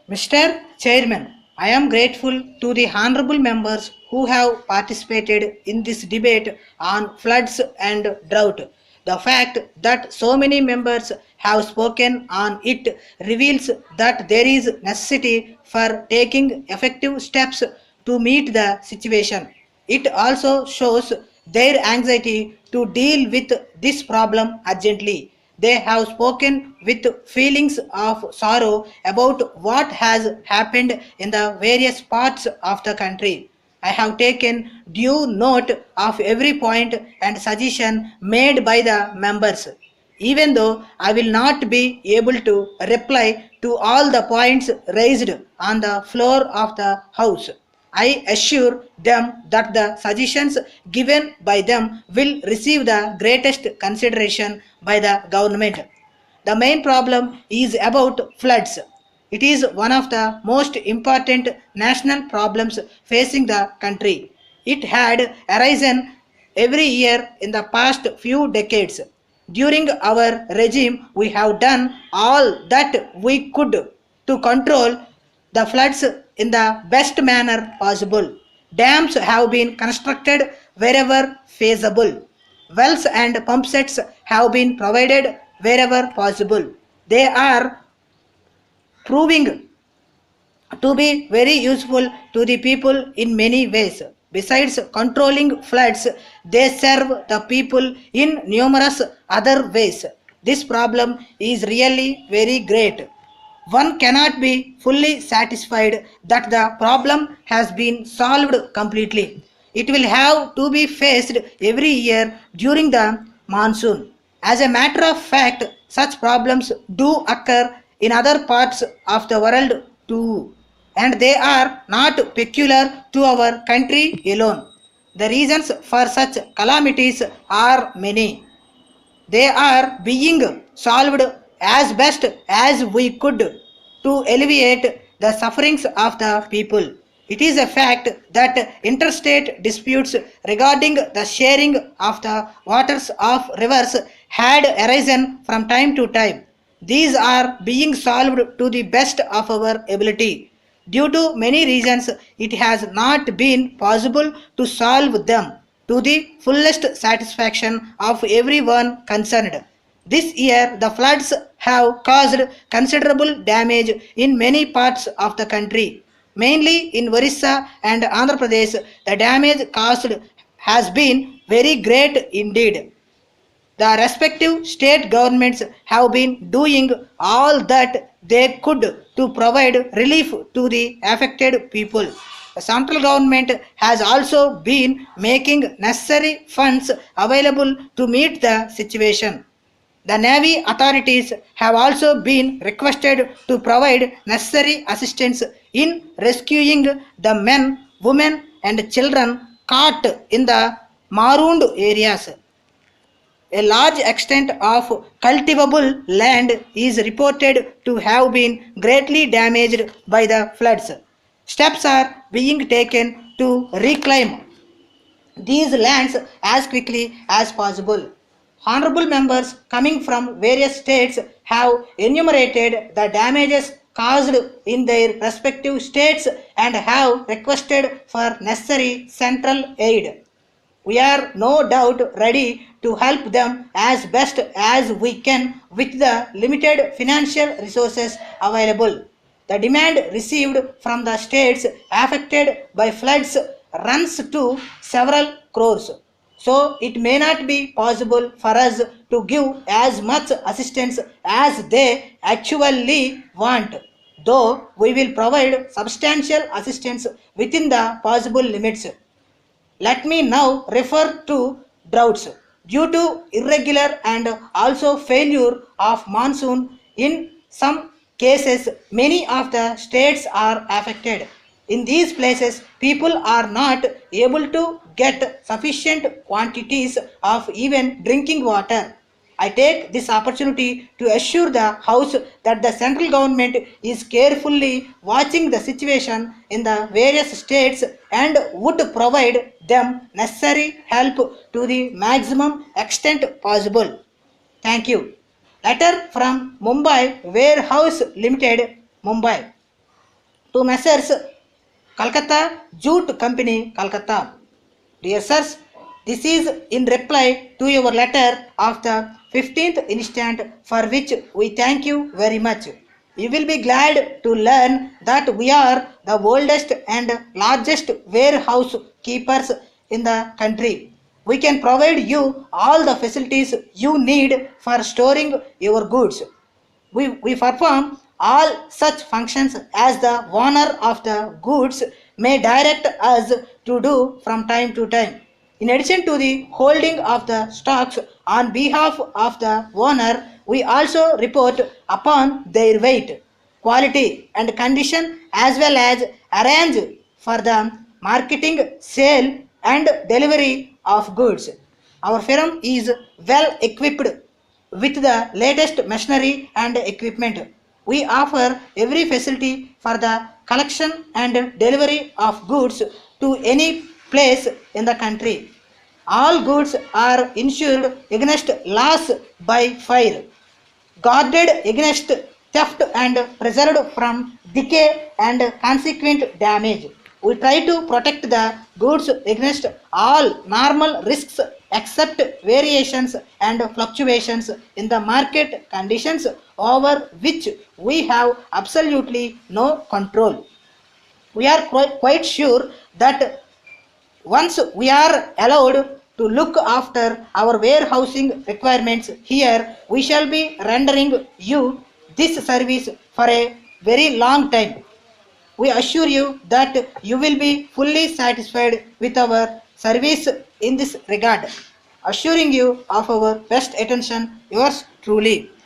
Mr. Chairman, I am grateful to the honorable members who have participated in this debate on floods and drought. The fact that so many members have spoken on it reveals that there is necessity for taking effective steps to meet the situation. It also shows their anxiety to deal with this problem urgently. They have spoken with feelings of sorrow about what has happened in the various parts of the country. I have taken due note of every point and suggestion made by the members. Even though I will not be able to reply to all the points raised on the floor of the House, I assure them that the suggestions given by them will receive the greatest consideration by the government. The main problem is about floods. It is one of the most important national problems facing the country. It had arisen every year in the past few decades. During our regime, we have done all that we could to control the floods in the best manner possible. Dams have been constructed wherever feasible. Wells and pump sets have been provided wherever possible. They are proving to be very useful to the people in many ways. Besides controlling floods, they serve the people in numerous other ways. This problem is really very great. One cannot be fully satisfied that the problem has been solved completely. It will have to be faced every year during the monsoon. As a matter of fact, such problems do occur in other parts of the world too, and they are not peculiar to our country alone. The reasons for such calamities are many. They are being solved as best as we could to alleviate the sufferings of the people. It is a fact that interstate disputes regarding the sharing of the waters of rivers had arisen from time to time. These are being solved to the best of our ability. Due to many reasons, it has not been possible to solve them to the fullest satisfaction of everyone concerned. This year, the floods have caused considerable damage in many parts of the country. Mainly in Orissa and Andhra Pradesh, the damage caused has been very great indeed. The respective state governments have been doing all that they could to provide relief to the affected people. The central government has also been making necessary funds available to meet the situation. The Navy authorities have also been requested to provide necessary assistance in rescuing the men, women, and children caught in the marooned areas. A large extent of cultivable land is reported to have been greatly damaged by the floods. Steps are being taken to reclaim these lands as quickly as possible. Honorable members coming from various states have enumerated the damages caused in their respective states and have requested for necessary central aid. We are no doubt ready to help them as best as we can with the limited financial resources available. The demand received from the states affected by floods runs to several crores. So it may not be possible for us to give as much assistance as they actually want, though we will provide substantial assistance within the possible limits. Let me now refer to droughts. Due to irregular and also failure of monsoon, in some cases many of the states are affected. In these places, people are not able to get sufficient quantities of even drinking water. I take this opportunity to assure the House that the central government is carefully watching the situation in the various states and would provide them necessary help to the maximum extent possible. Thank you. Letter from Mumbai Warehouse Limited, Mumbai. To Messrs. Calcutta Jute Company, Calcutta. Dear sirs, this is in reply to your letter of the 15th instant, for which we thank you very much. You will be glad to learn that we are the oldest and largest warehouse keepers in the country. We can provide you all the facilities you need for storing your goods. We perform all such functions as the owner of the goods may direct us to do from time to time. In addition to the holding of the stocks on behalf of the owner, we also report upon their weight, quality, and condition, as well as arrange for the marketing, sale, and delivery of goods. Our firm is well equipped with the latest machinery and equipment. We offer every facility for the collection and delivery of goods to any place in the country. All goods are insured against loss by fire, guarded against theft, and preserved from decay and consequent damage. We try to protect the goods against all normal risks except variations and fluctuations in the market conditions over which we have absolutely no control. We are quite sure that once we are allowed to look after our warehousing requirements here, we shall be rendering you this service for a very long time. We assure you that you will be fully satisfied with our service in this regard. Assuring you of our best attention, yours truly.